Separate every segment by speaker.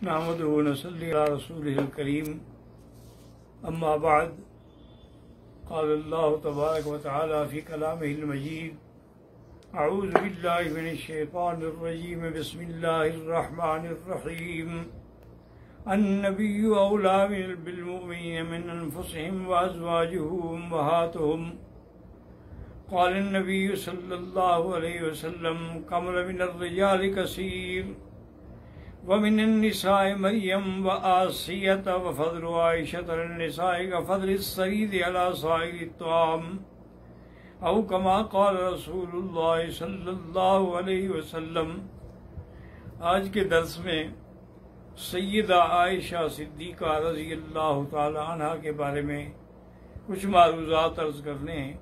Speaker 1: نحمده ونصلي على رسوله الكريم أما بعد قال الله تبارك وتعالى في كلامه المجيد أعوذ بالله من الشيطان الرجيم بسم الله الرحمن الرحيم النبي أولى بالمؤمنين من أنفسهم وأزواجه أمهاتهم قال النبي صلى الله عليه وسلم كمل من الرجال كثير ومن النساء مريم وآسية وفضل عائشة للنساء كفضل الصريد على سائر الطعام أو كما قال رسول الله صلی اللہ علیہ وسلم۔ آج کے درس میں سیدہ عائشہ صدیقہ رضی اللہ تعالی عنہ کے بارے میں کچھ معروضات عرض کرنے ہیں۔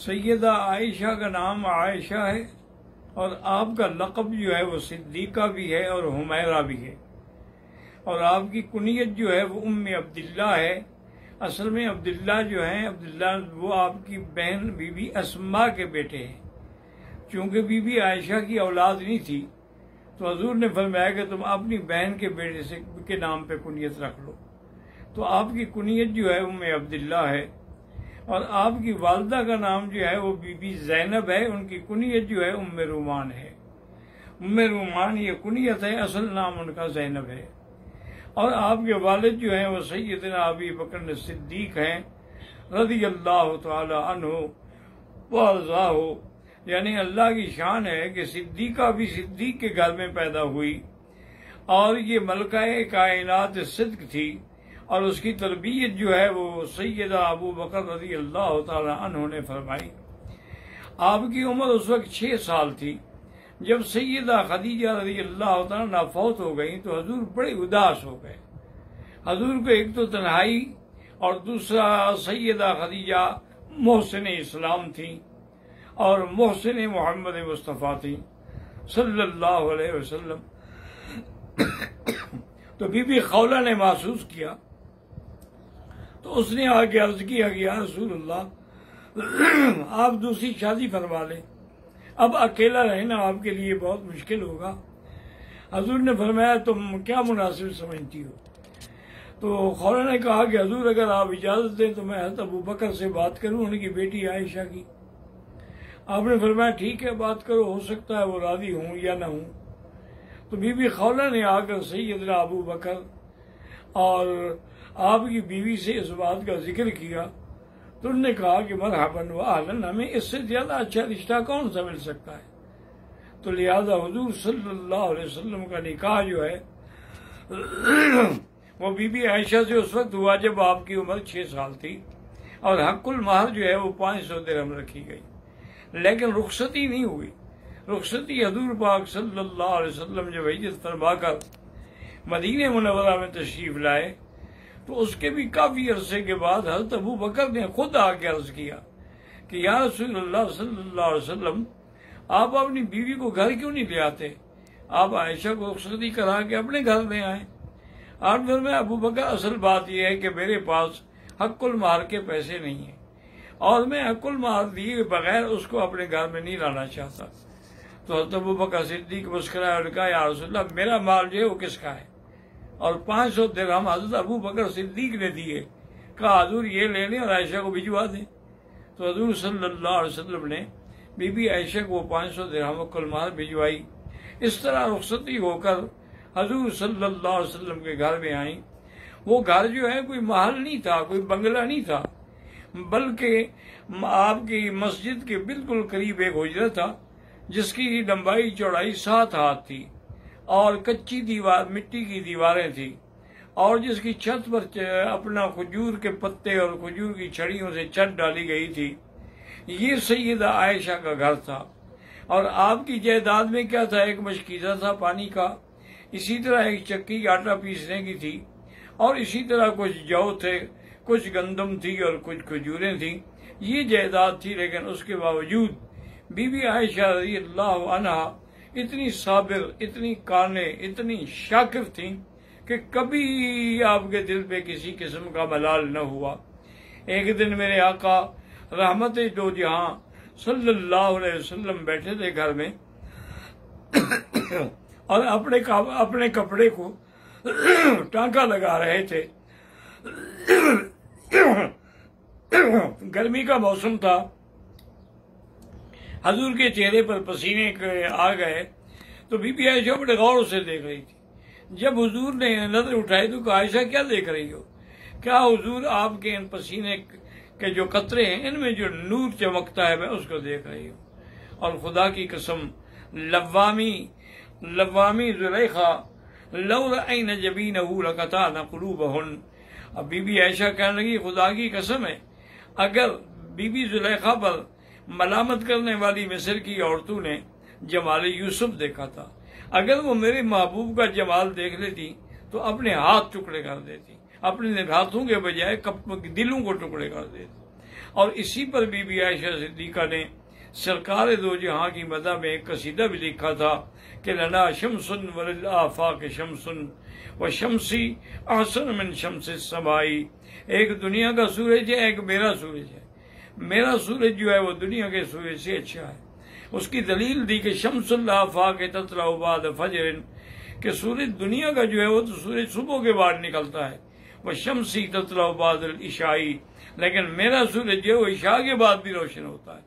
Speaker 1: سیدہ عائشہ کا نام عائشہ ہے اور آپ کا لقب جو ہے وہ صدیقہ بھی ہے اور حمیرہ بھی ہے، اور آپ کی کنیت جو ہے وہ ام عبداللہ ہے۔ اصل میں عبداللہ جو ہیں عبداللہ وہ آپ کی بہن بی بی اسماء کے بیٹے ہیں۔ چونکہ بی بی عائشہ کی اولاد نہیں تھی تو حضور نے فرمایا کہ تم اپنی بہن کے بیٹے کے نام پہ کنیت رکھ لو، تو آپ کی کنیت جو ہے ام عبداللہ ہے، اور آپ کی والدہ کا نام جو ہے وہ بی بی زینب ہے، ان کی کنیت جو ہے ام رومان ہے۔ ام رومان یہ کنیت ہے، اصل نام ان کا زینب ہے۔ اور آپ کے والد جو ہیں وہ سیدنا ابی بکر صدیق ہیں رضی اللہ تعالی عنہ وارضاہ، یعنی اللہ کی شان ہے کہ صدیقہ بھی صدیق کے گھر میں پیدا ہوئی، اور یہ ملکہ کائنات صدق تھی، اور اس کی تربیت جو ہے وہ سیدہ ابو بکر رضی اللہ تعالی عنہ نے فرمائی۔ آپ کی عمر اس وقت 6 سال تھی جب سیدہ خدیجہ رضی اللہ تعالی عنہ فوت ہو گئی، تو حضور بڑے اداس ہو گئے۔ حضور کو ایک تو تنہائی اور دوسرا سیدہ خدیجہ محسن اسلام تھیں اور محسن محمد مصطفیٰ تھیں صلی اللہ علیہ وسلم۔ تو بی بی خولہ نے محسوس کیا تو اس نے آگے عرض کیا کہ یا رسول اللہ آپ دوسری شادی فرما لیں، اب اکیلا رہنا آپ کے لیے بہت مشکل ہوگا۔ حضور نے فرمایا تم کیا مناسب سمجھتی ہو؟ تو خولہ نے کہا کہ حضور اگر آپ اجازت دیں تو میں حضرت ابو بکر سے بات کروں، ان کی بیٹی عائشہ کی۔ آپ نے فرمایا ٹھیک ہے بات کرو، ہو سکتا ہے وہ راضی ہوں یا نہ ہوں۔ تو بی بی خولہ نے آ کر سیدنا ابو بکر اور آپ کی بیوی سے اس بات کا ذکر کیا، تو انہوں نے کہا کہ مرحباً و اہلاً، ہمیں اس سے زیادہ اچھا رشتہ کون سا مل سکتا ہے۔ تو لہذا حضور صلی اللہ علیہ وسلم کا نکاح جو ہے وہ بی بی عائشہ سے اس وقت ہوا جب آپ کی عمر 6 سال تھی، اور حق المہر جو ہے وہ 500 درہم رکھی گئی، لیکن رخصتی نہیں ہوئی۔ رخصتی حضور پاک صلی اللہ علیہ وسلم جب ہجرت فرما کر مدینہ منورہ میں تشریف لائے تو اس کے بھی کافی عرصے کے بعد حضرت ابو بکر نے خود آ کے عرض کیا کہ یا رسول اللہ صلی اللہ علیہ وسلم آپ اپنی بیوی کو گھر کیوں نہیں لے آتے؟ آپ عائشہ کو رخصتی کرا کے اپنے گھر لے آئیں۔ آپ نے فرمایا ابو بکر اصل بات یہ ہے کہ میرے پاس حق المہر کے پیسے نہیں ہیں، اور میں حق المہر دیے بغیر اس کو اپنے گھر میں نہیں لانا چاہتا۔ تو حضرت ابو بکر صدیق مسکرائے اور کہا یا رسول اللہ میرا مال جو ہے وہ کس کا ہے؟ اور 500 درہم حضرت ابو بکر صدیق نے دیے، کہا حضور یہ لے لیں اور عائشہ کو بھجوا دیں۔ تو حضور صلی اللہ علیہ وسلم نے بی بی عائشہ کو 500 درہم کل مال بھجوائی۔ اس طرح رخصتی ہو کر حضور صلی اللہ علیہ وسلم کے گھر میں آئیں۔ وہ گھر جو ہے کوئی محل نہیں تھا، کوئی بنگلہ نہیں تھا، بلکہ آپ کی مسجد کے بالکل قریب ایک حجرہ تھا جس کی لمبائی چوڑائی 7 ہاتھ تھی، اور کچی دیوار مٹی کی دیواریں تھیں، اور جس کی چھت پر اپنا کھجور کے پتے اور کھجور کی چھڑیوں سے چھت ڈالی گئی تھی۔ یہ سیدہ عائشہ کا گھر تھا، اور آپ کی جائیداد میں کیا تھا؟ ایک مشکیزہ تھا پانی کا، اسی طرح ایک چکی آٹا پیسنے کی تھی، اور اسی طرح کچھ جو تھے، کچھ گندم تھی اور کچھ کھجوریں تھیں۔ یہ جائیداد تھی، لیکن اس کے باوجود بی بی عائشہ رضی اللہ عنہا اتنی صابر، اتنی قانع، اتنی شاکر تھیں کہ کبھی آپ کے دل پہ کسی قسم کا ملال نہ ہوا۔ ایک دن میرے آقا رحمت دو جہاں صلی اللہ علیہ وسلم بیٹھے تھے گھر میں، اور اپنے کپڑے کو ٹانکا لگا رہے تھے، گرمی کا موسم تھا، حضور کے چہرے پر پسینے آ گئے تو بی بی عائشہ بڑے غور سے دیکھ رہی تھی۔ جب حضور نے نظر اٹھائی تو کہا عائشہ کیا دیکھ رہی ہو؟ کیا حضور آپ کے ان پسینے کے جو قطرے ہیں ان میں جو نور چمکتا ہے میں اس کو دیکھ رہی ہوں؟ اور خدا کی قسم لوامی زلیخا لو رأین جبینہ لقطعن قلوبہن۔ اب بی بی عائشہ کہنے لگی خدا کی قسم ہے اگر بی بی زلیخا پر ملامت کرنے والی مصر کی عورتوں نے جمال یوسف دیکھا تھا، اگر وہ میرے محبوب کا جمال دیکھ لیتی تو اپنے ہاتھ ٹکڑے کر دیتی، اپنے ہاتھوں کے بجائے دلوں کو ٹکڑے کر دیتی۔ اور اسی پر بی بی عائشہ صدیقہ نے سرکار دو جہاں کی مدح میں ایک قصیدہ بھی لکھا تھا کہ لنا شمس وللآفاق شمس وشمسی احسن من شمس السمائی۔ ایک دنیا کا سورج ہے، ایک میرا سورج ہے، میرا سورج جو ہے وہ دنیا کے سورج سے اچھا ہے۔ اس کی دلیل دی کہ شمس الآفاق تطلع بعد فجر، کہ سورج دنیا کا جو ہے وہ تو سورج صبح کے بعد نکلتا ہے، وہ شمسی تطلع بعد العشائی، لیکن میرا سورج جو ہے وہ عشاء کے بعد بھی روشن ہوتا ہے۔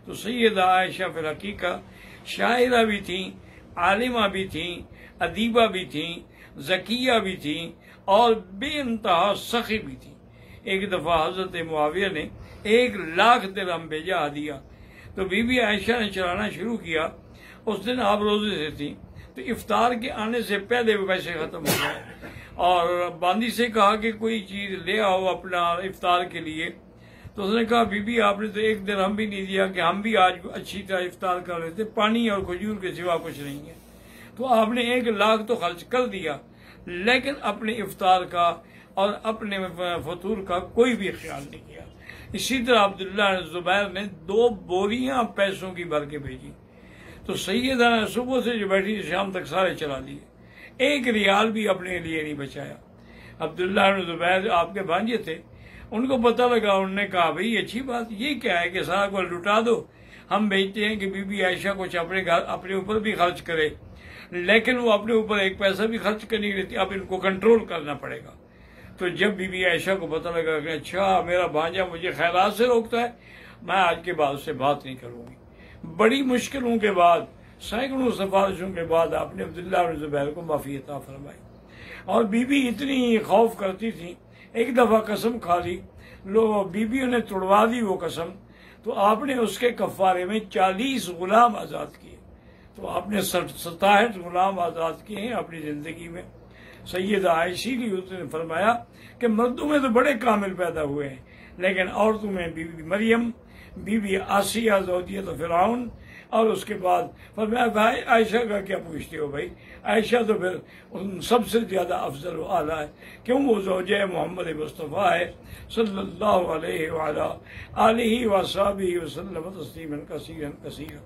Speaker 1: تو سیدہ عائشہ فی الحقیقہ شاعرہ بھی تھیں، عالمہ بھی تھیں، ادیبہ بھی تھیں، ذکیہ بھی تھیں اور بے انتہا سخی بھی تھیں۔ ایک دفعہ حضرت معاویہ نے 1,00,000 درہم بھیجا ہدیہ، تو بی بی عائشہ نے چلانا شروع کیا۔ اس دن آپ روزے سے تھی تو افطار کے آنے سے پہلے وہ پیسے ختم ہو گئے، اور باندی سے کہا کہ کوئی چیز لے آؤ اپنا افطار کے لیے، تو اس نے کہا بی بی آپ نے تو 1 درہم بھی نہیں دیا کہ ہم بھی آج اچھی طرح افطار کر رہے تھے، پانی اور کھجور کے سوا کچھ نہیں ہے۔ تو آپ نے 1,00,000 تو خرچ کر دیا، لیکن اپنے افطار کا اور اپنے فطور کا کوئی بھی خیال نہیں کیا۔ اسی طرح عبداللہ زبیر نے 2 بوریاں پیسوں کی بھر کے بھیجی، تو سیدہ نے صبح سے جو بیٹھی شام تک سارے چلا لیے، 1 ریال بھی اپنے لیے نہیں بچایا۔ عبداللہ زبیر آپ کے بھانجے تھے، ان کو پتہ لگا، انہوں نے کہا بھئی اچھی بات یہ کیا ہے کہ سارا کو لٹا دو، ہم بھیجتے ہیں کہ بی بی عائشہ کچھ اپنے اوپر بھی خرچ کرے، لیکن وہ اپنے اوپر 1 پیسہ بھی خرچ کر نہیں لیتی، اب ان کو کنٹرول کرنا پڑے گا۔ تو جب بی بی عائشہ کو پتہ لگا کہ اچھا میرا بھانجا مجھے خیرات سے روکتا ہے، میں آج کے بعد اس سے بات نہیں کروں گی۔ بڑی مشکلوں کے بعد، سینکڑوں سفارشوں کے بعد آپ نے عبداللہ بن زبیر کو معافی عطا فرمائی۔ اور بی بی اتنی خوف کرتی تھی، ایک دفعہ قسم کھا لی، بی بی نے توڑوا دی وہ قسم، تو آپ نے اس کے کفارے میں 40 غلام آزاد کیے، تو آپ نے 67 غلام آزاد کیے ہیں اپنی زندگی میں۔ سیدہ عائشہ نے فرمایا کہ مردوں میں تو بڑے کامل پیدا ہوئے ہیں، لیکن عورتوں میں بی بی مریم، بی بی آسیہ زوجیت فرعون، اور اس کے بعد فرمایا بھائی عائشہ کا کیا پوچھتے ہو بھائی، عائشہ تو پھر سب سے زیادہ افضل و اعلیٰ ہے، کیوں وہ زوجہ محمد مصطفیٰ ہے صلی اللہ علیہ وعلیٰ آلہ وصحبہ وسلم تسلیما کثیرا کثیرا۔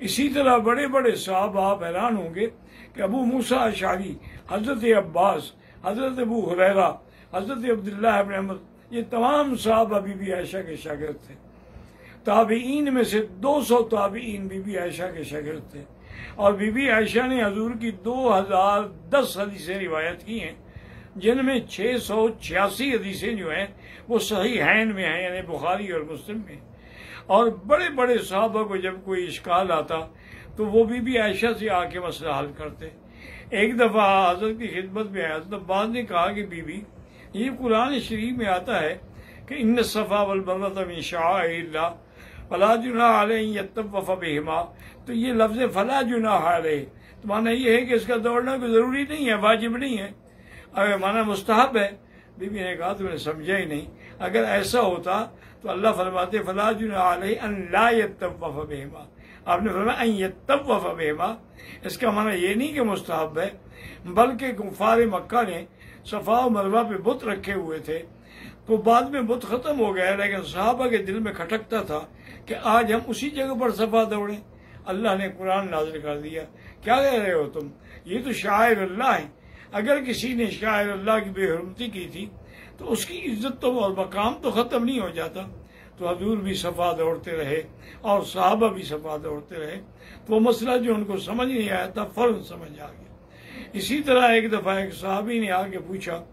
Speaker 1: اسی طرح بڑے بڑے صحابہ آپ حیران ہوں گے کہ ابو موسیٰ اشعری، حضرت عباس، حضرت ابو ہریرہ، حضرت عبداللہ ابن عمر، یہ تمام صحابہ بی بی عائشہ کے شاگرد تھے۔ تابعین میں سے 200 تابعین بی بی عائشہ کے شاگرد تھے، اور بی بی عائشہ نے حضور کی 2010 حدیثیں روایت کی ہیں، جن میں 686 حدیثیں جو ہیں وہ صحیحین میں ہیں، یعنی بخاری اور مسلم میں۔ اور بڑے بڑے صحابہ کو جب کوئی اشکال آتا تو وہ بی بی عائشہ سے آ کے مسئلہ حل کرتے۔ ایک دفعہ حضرت کی خدمت میں حضرت عباس نے کہا کہ بی بی یہ قرآن شریف میں آتا ہے کہ ان الصفا والمروہ من شعائر اللہ فلا جناح علیہ ان یطوف بہما، تو یہ لفظ فلا جناح علیہ تو معنی یہ ہے کہ اس کا دوڑنا کوئی ضروری نہیں ہے، واجب نہیں ہے، اگر معنی مستحب ہے۔ بی بی نے کہا تم نے سمجھا ہی نہیں، اگر ایسا ہوتا تو اللہ فرماتے فلا جناح علیہ ان لا یطوف بہما، آپ نے فرمایا ان یطوف بہما، اس کا معنی یہ نہیں کہ مستحب ہے، بلکہ کفار مکہ نے صفا و مروہ پہ بت رکھے ہوئے تھے، تو بعد میں بت ختم ہو گیا، لیکن صحابہ کے دل میں کھٹکتا تھا کہ آج ہم اسی جگہ پر صفا دوڑیں۔ اللہ نے قرآن نازل کر دیا، کیا کہہ رہے ہو تم، یہ تو شاعر اللہ ہیں، اگر کسی نے شاعر اللہ کی بے حرمتی کی تھی تو اس کی عزت تو اور مقام تو ختم نہیں ہو جاتا۔ تو حضور بھی صفا دوڑتے رہے اور صحابہ بھی صفا دوڑتے رہے، تو وہ مسئلہ جو ان کو سمجھ نہیں آیا تھا فوراً سمجھ آ گیا۔ اسی طرح ایک دفعہ ایک صحابی نے آ کے پوچھا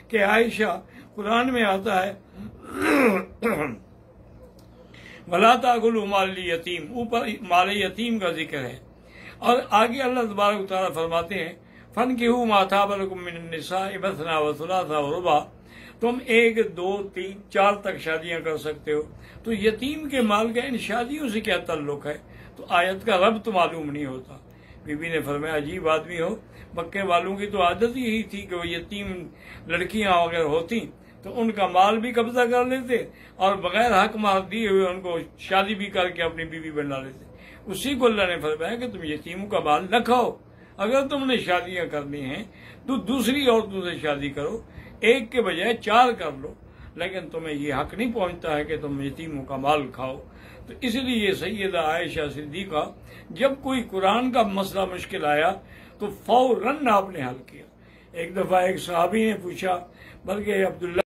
Speaker 1: کہ عائشہ، قرآن میں آتا ہے وَلَا تَأْكُلُوا مَالَ الْيَتِيمِ، اوپر مال یتیم کا ذکر ہے، اور آگے اللہ تبارک و تعالیٰ فرماتے ہیں فَانكِحُوا مَا طَابَ لَكُم مِّنَ النِّسَاءِ مَثْنَىٰ وَثُلَاثَ وَرُبَاعَ، تم 1 2 3 4 تک شادیاں کر سکتے ہو۔ تو یتیم کے مال کا ان شادیوں سے کیا تعلق ہے؟ تو آیت کا ربط معلوم نہیں ہوتا۔ بی بی نے فرمایا عجیب آدمی ہو، مکے والوں کی تو عادت یہی تھی کہ وہ یتیم لڑکیاں اگر ہوتی تو ان کا مال بھی قبضہ کر لیتے اور بغیر حق مہر دیے ہوئے ان کو شادی بھی کر کے اپنی بیوی بنا لیتے۔ اسی کو اللہ نے فرمایا کہ تم یتیموں کا مال نہ کھاؤ، اگر تم نے شادیاں کرنی ہیں تو دوسری عورتوں سے شادی کرو، 1 کے بجائے 4 کر لو، لیکن تمہیں یہ حق نہیں پہنچتا ہے کہ تم یتیموں کا مال کھاؤ۔ تو اس لیے سیدہ عائشہ صدیقہ جب کوئی قرآن کا مسئلہ مشکل آیا تو فوراً آپ نے حل کیا۔ ایک دفعہ ایک صحابی نے پوچھا، بلکہ عبداللہ